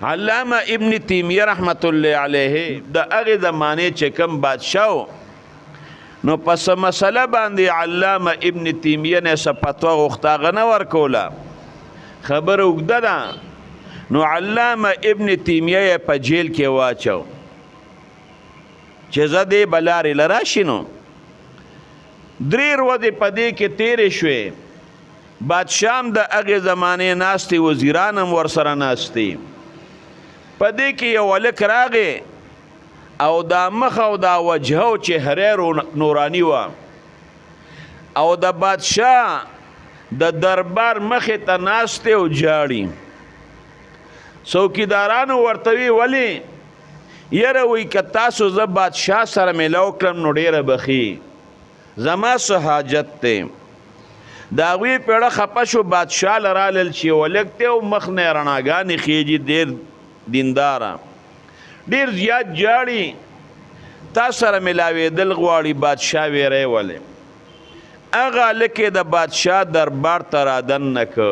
علامه ابن تیمیه رحمت الله علیه د هغه زمانه چې کوم بادشاہ نو پس مسله باندې علامه ابن تیمیه نه فتوا غوښتاغه نه ورکوله خبر وګده ده نو علامه ابن تیمیه په جیل کې واچو چې زده بلارې لراشي نو درې ورځې په دې کې تیرې شوې بادشاه هم د هغې زمانې ناستې وزیران هم ورسره ناستې په دې کې یو هلک راغی او دا مخ او دا وجهه او چهره نوراني وه او د بادشاه د دربار مخې ته ناستې او جاړي څوکیدارانو ورته وی ولې یره وی که تاسو زه بادشاه سره میلاو کړم نو ډېره بخي زما څه حاجت دی د هغوی پیړه خفه شو بادشاه لرالل چې ولک دی او مخ نه یې رڼاګانې خیږي ډېر دینداره ډېر زیات جاړي تا سره ملاوېدل غواړي بادشاه ویری ولې هغه هلک یې د بادشاه دربار ته رادن نه که